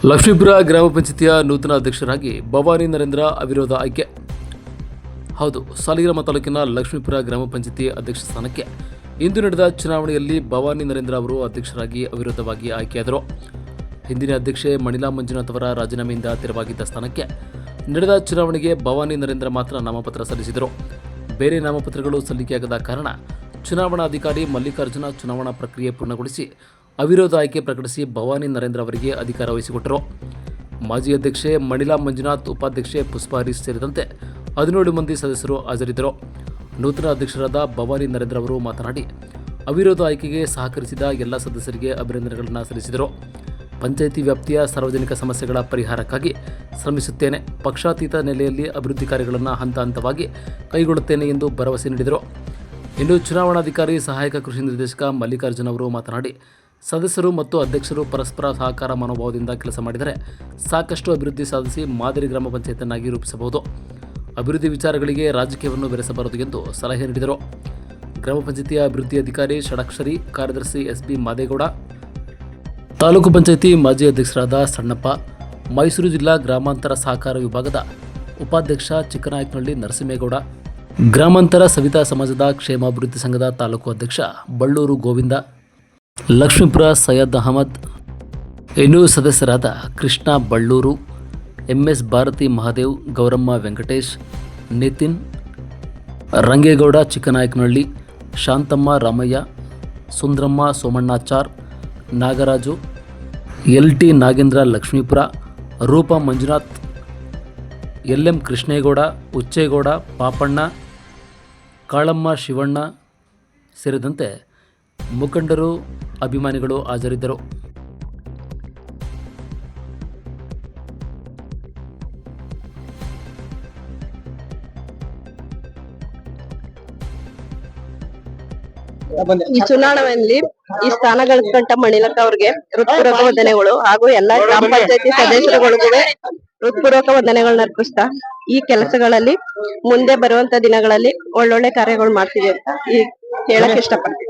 ಲಕ್ಷ್ಮೀಪುರ ಗ್ರಾಮ ಪಂಚಾಯತಿಯ ನೂತನ ಅಧ್ಯಕ್ಷರಾಗಿ ಭವಾನಿ ನರೇಂದ್ರ ಅವಿರೋಧ ಆಯ್ಕೆ. ಹೌದು, ಸಾಲಿಗ್ರಾಮ ತಾಲೂಕಿನ ಲಕ್ಷ್ಮೀಪುರ ಗ್ರಾಮ ಪಂಚಾಯತಿ ಅಧ್ಯಕ್ಷ ಸ್ಥಾನಕ್ಕೆ ಇಂದು ನಡೆದ ಚುನಾವಣೆಯಲ್ಲಿ ಭವಾನಿ ನರೇಂದ್ರ ಅವರು ಅಧ್ಯಕ್ಷರಾಗಿ ಅವಿರೋಧವಾಗಿ ಆಯ್ಕೆಯಾದರು. ಹಿಂದಿನ ಅಧ್ಯಕ್ಷೆ ಮಣಿಲಾ ಮಂಜುನಾಥ್ ಅವರ ರಾಜೀನಾಮೆಯಿಂದ ತೆರವಾಗಿದ್ದ ಸ್ಥಾನಕ್ಕೆ ನಡೆದ ಚುನಾವಣೆಗೆ ಭವಾನಿ ನರೇಂದ್ರ ಮಾತ್ರ ನಾಮಪತ್ರ ಸಲ್ಲಿಸಿದರು. ಬೇರೆ ನಾಮಪತ್ರಗಳು ಸಲ್ಲಿಕೆಯಾಗದ ಕಾರಣ ಚುನಾವಣಾಧಿಕಾರಿ ಮಲ್ಲಿಕಾರ್ಜುನ ಚುನಾವಣಾ ಪ್ರಕ್ರಿಯೆ ಪೂರ್ಣಗೊಳಿಸಿ ಅವಿರೋಧ ಆಯ್ಕೆ ಪ್ರಕಟಿಸಿ ಭವಾನಿ ನರೇಂದ್ರ ಅವರಿಗೆ ಅಧಿಕಾರ ವಹಿಸಿಕೊಟ್ಟರು. ಮಾಜಿ ಅಧ್ಯಕ್ಷೆ ಮಣಿಲಾ ಮಂಜುನಾಥ್, ಉಪಾಧ್ಯಕ್ಷೆ ಪುಷ್ಪಾ ಹರೀಶ್ ಸೇರಿದಂತೆ 17 ಮಂದಿ ಸದಸ್ಯರು ಹಾಜರಿದ್ದರು. ನೂತನ ಅಧ್ಯಕ್ಷರಾದ ಭವಾನಿ ನರೇಂದ್ರ ಅವರು ಮಾತನಾಡಿ, ಅವಿರೋಧ ಆಯ್ಕೆಗೆ ಸಹಕರಿಸಿದ ಎಲ್ಲ ಸದಸ್ಯರಿಗೆ ಅಭಿನಂದನೆಗಳನ್ನು ಸಲ್ಲಿಸಿದರು. ಪಂಚಾಯಿತಿ ವ್ಯಾಪ್ತಿಯ ಸಾರ್ವಜನಿಕ ಸಮಸ್ಯೆಗಳ ಪರಿಹಾರಕ್ಕಾಗಿ ಶ್ರಮಿಸುತ್ತೇನೆ, ಪಕ್ಷಾತೀತ ನೆಲೆಯಲ್ಲಿ ಅಭಿವೃದ್ಧಿ ಕಾರ್ಯಗಳನ್ನು ಹಂತ ಹಂತವಾಗಿ ಕೈಗೊಳ್ಳುತ್ತೇನೆ ಎಂದು ಭರವಸೆ ನೀಡಿದರು. ಇನ್ನು ಚುನಾವಣಾಧಿಕಾರಿ ಸಹಾಯಕ ಕೃಷಿ ನಿರ್ದೇಶಕ ಮಲ್ಲಿಕಾರ್ಜುನ್ ಅವರು ಮಾತನಾಡಿ, ಸದಸ್ಯರು ಮತ್ತು ಅಧ್ಯಕ್ಷರು ಪರಸ್ಪರ ಸಹಕಾರ ಮನೋಭಾವದಿಂದ ಕೆಲಸ ಮಾಡಿದರೆ ಸಾಕಷ್ಟು ಅಭಿವೃದ್ಧಿ ಸಾಧಿಸಿ ಮಾದರಿ ಗ್ರಾಮ ಪಂಚಾಯತನ್ನಾಗಿ ರೂಪಿಸಬಹುದು. ಅಭಿವೃದ್ಧಿ ವಿಚಾರಗಳಿಗೆ ರಾಜಕೀಯವನ್ನು ಬೆರೆಸಬಾರದು ಎಂದು ಸಲಹೆ ನೀಡಿದರು. ಗ್ರಾಮ ಪಂಚಾಯತಿಯ ಅಭಿವೃದ್ಧಿ ಅಧಿಕಾರಿ ಷಡಕ್ಷರಿ, ಕಾರ್ಯದರ್ಶಿ ಎಸ್ಬಿ ಮಾದೇಗೌಡ, ತಾಲೂಕು ಪಂಚಾಯತಿ ಮಾಜಿ ಅಧ್ಯಕ್ಷರಾದ ಸಣ್ಣಪ್ಪ, ಮೈಸೂರು ಜಿಲ್ಲಾ ಗ್ರಾಮಾಂತರ ಸಹಕಾರ ವಿಭಾಗದ ಉಪಾಧ್ಯಕ್ಷ ಚಿಕ್ಕನಾಯಕನಹಳ್ಳಿ ನರಸಿಂಹೇಗೌಡ, ಗ್ರಾಮಾಂತರ ಸವಿತಾ ಸಮಾಜದ ಕ್ಷೇಮಾಭಿವೃದ್ಧಿ ಸಂಘದ ತಾಲೂಕು ಅಧ್ಯಕ್ಷ ಬಳ್ಳೂರು ಗೋವಿಂದ, ಲಕ್ಷ್ಮೀಪುರ ಸೈಯದ್ ಅಹಮದ್, ಇನ್ನೂ ಸದಸ್ಯರಾದ Krishna Balluru, MS Bharathi Mahadev, Gowramma Venkatesh, Nitin, Rangegowda Chikkanayakanahalli, Shanthamma Ramaiah, Sundramma Somannachar, Nagaraju, LT Nagendra Lakshmipura, Roopa Manjunath, LM Krishnegowda, Ucchegowda, Papanna, Kalamma Shivanna ಸೇರಿದಂತೆ ಮುಖಂಡರು, ಅಭಿಮಾನಿಗಳು ಹಾಜರಿದ್ದರು. ಈ ಚುನಾವಣೆಯಲ್ಲಿ ಈ ಸ್ಥಾನ ಗಳಿಸ್ಕೊಂಡ ಮಣಿಲಕ್ಕ ಅವ್ರಿಗೆ ಹೃತ್ಪೂರ್ವಕ ವಂದನೆಗಳು ಹಾಗೂ ಎಲ್ಲಾ ಗ್ರಾಮ ಪಂಚಾಯತಿ ಸದಸ್ಯರುಗಳಿಗೂ ಹೃತ್ಪೂರ್ವಕ ವಂದನೆಗಳನ್ನ ಅರ್ಪಿಸ್ತಾ ಈ ಕೆಲಸಗಳಲ್ಲಿ ಮುಂದೆ ಬರುವಂತ ದಿನಗಳಲ್ಲಿ ಒಳ್ಳೊಳ್ಳೆ ಕಾರ್ಯಗಳು ಮಾಡ್ತೀವಿ ಅಂತ ಹೇಳಕ್ ಇಷ್ಟಪಡ್ತೀನಿ.